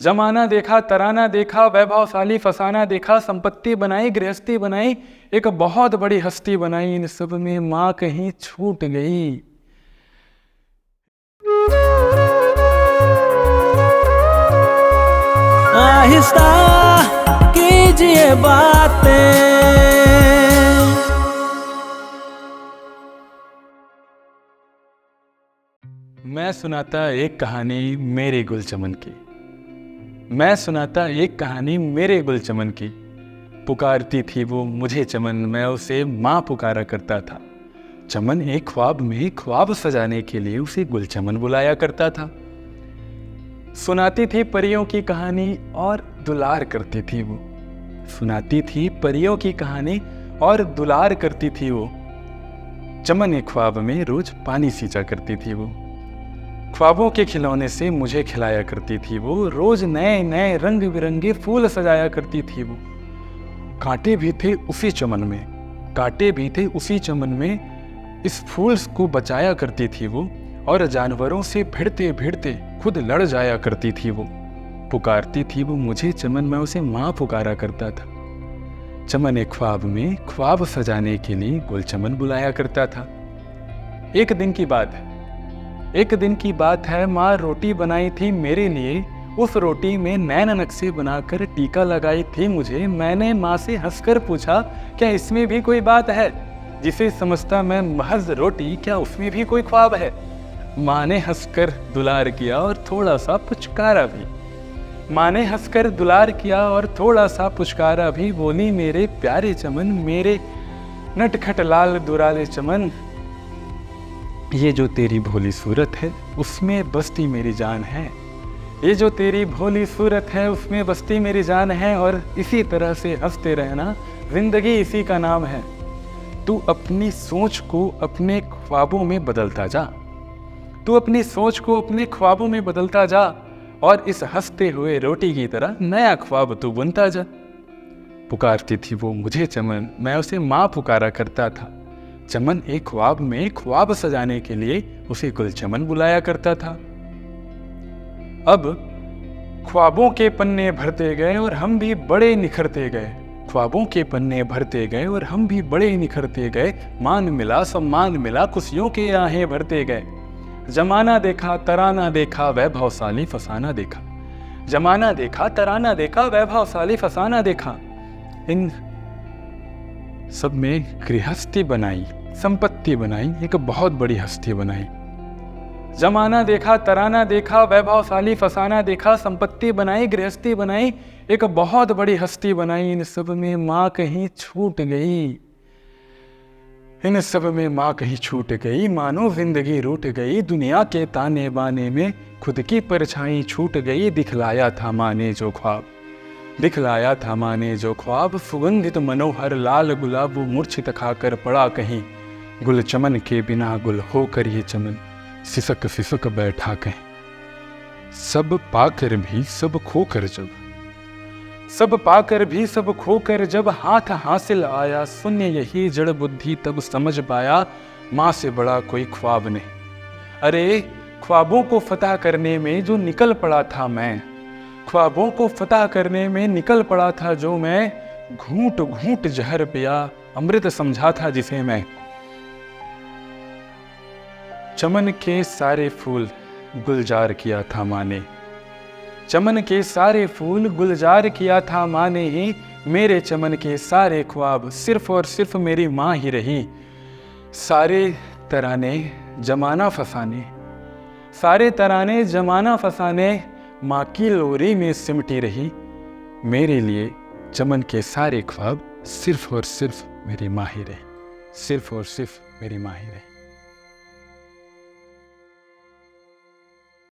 जमाना देखा, तराना देखा, वैभवशाली फसाना देखा, संपत्ति बनाई, गृहस्थी बनाई, एक बहुत बड़ी हस्ती बनाई, इन सब में माँ कहीं छूट गई। आहिस्ता कीजिए बातें। मैं सुनाता एक कहानी मेरे गुलचमन की, मैं सुनाता एक कहानी मेरे गुलचमन की। पुकारती थी वो मुझे चमन, मैं उसे माँ पुकारा करता था। चमन एक ख्वाब में ख्वाब सजाने के लिए उसे गुलचमन बुलाया करता था। सुनाती थी परियों की कहानी और दुलार करती थी वो। सुनाती थी परियों की कहानी और दुलार करती थी वो। चमन एक ख्वाब में रोज पानी सींचा करती थी वो। ख्वाबों के खिलौने से मुझे खिलाया करती थी वो। रोज नए नए रंग बिरंगे फूल सजाया करती थी वो। कांटे भी थे उसी चमन में, कांटे भी थे उसी चमन में। इस फूल को बचाया करती थी वो, और जानवरों से भिड़ते भिड़ते खुद लड़ जाया करती थी वो। पुकारती थी वो मुझे चमन, मैं उसे माँ पुकारा करता था। चमन एक ख्वाब में ख्वाब सजाने के लिए गुलचमन बुलाया करता था। एक दिन की बात है, एक दिन की बात है, माँ रोटी बनाई थी मेरे लिए। उस रोटी में नैन नक्शे बनाकर टीका लगाई थी मुझे। मैंने माँ से हंसकर पूछा, क्या इसमें भी कोई बात है? जिसे समझता मैं महज रोटी, क्या उसमें भी कोई ख्वाब है? माँ ने हंसकर दुलार किया और थोड़ा सा पुचकारा भी। माँ ने हंसकर दुलार किया और थोड़ा सा पुचकारा भी। बोली, मेरे प्यारे चमन, मेरे नटखट लाल दुराले चमन, ये जो तेरी भोली सूरत है उसमें बसती मेरी जान है। ये जो तेरी भोली सूरत है उसमें बसती मेरी जान है। और इसी तरह से हंसते रहना, जिंदगी इसी का नाम है। तू अपनी सोच को अपने ख्वाबों में बदलता जा, तू अपनी सोच को अपने ख्वाबों में बदलता जा, और इस हंसते हुए रोटी की तरह नया ख्वाब तू बुनता जा। पुकारती थी वो मुझे चमन, मैं उसे माँ पुकारा करता था। चमन एक ख्वाब में ख्वाब सजाने के लिए उसे गुलचमन बुलाया करता था। अब ख्वाबों के पन्ने भरते गए और हम भी बड़े निखरते गए। ख्वाबों के पन्ने भरते गए और हम भी बड़े निखरते गए। मान मिला, सम्मान मिला, खुशियों के आहें भरते गए। जमाना देखा, तराना देखा, वैभवशाली फसाना देखा। जमाना देखा, तराना देखा, वैभवशाली फसाना देखा। इन सब में गृहस्थी बनाई, संपत्ति बनाई, एक बहुत बड़ी हस्ती बनाई। जमाना देखा, तराना देखा, वैभवशाली फसाना देखा, संपत्ति बनाई, गृहस्थी बनाई, एक बहुत बड़ी हस्ती बनाई। इन सब में माँ कहीं छूट गई, इन सब में माँ कहीं छूट गई। मानो जिंदगी रूठ गई, दुनिया के ताने बाने में खुद की परछाई छूट गई। दिखलाया था माँ ने जो ख्वाब, दिखलाया था माँ ने जो ख्वाब, सुगंधित मनोहर लाल गुलाब वो मूर्छित खाकर पड़ा कहीं। गुल चमन के बिना गुल होकर ये चमन सिसक सिसक बैठा कहीं। सब पाकर भी सब खोकर जब, सब पाकर भी सब खोकर जब हाथ हासिल आया, शून्य यही जड़ बुद्धि तब समझ पाया, माँ से बड़ा कोई ख्वाब नहीं। अरे ख्वाबों को फतह करने में जो निकल पड़ा था मैं, ख्वाबों को फतह करने में निकल पड़ा था जो मैं, घूंट घूंट जहर पिया अमृत समझा था जिसे मैं। चमन के सारे फूल गुलजार किया था माँ ने, चमन के सारे फूल गुलजार किया था माँ ने ही। मेरे चमन के सारे ख्वाब सिर्फ और सिर्फ मेरी माँ ही रही। सारे तराने जमाना फसाने, सारे तराने जमाना फसाने, माँ की लोरी में सिमटी रही। मेरे लिए चमन के सारे ख्वाब सिर्फ और सिर्फ मेरी माँ ही रही, सिर्फ और सिर्फ मेरी माँ ही रही।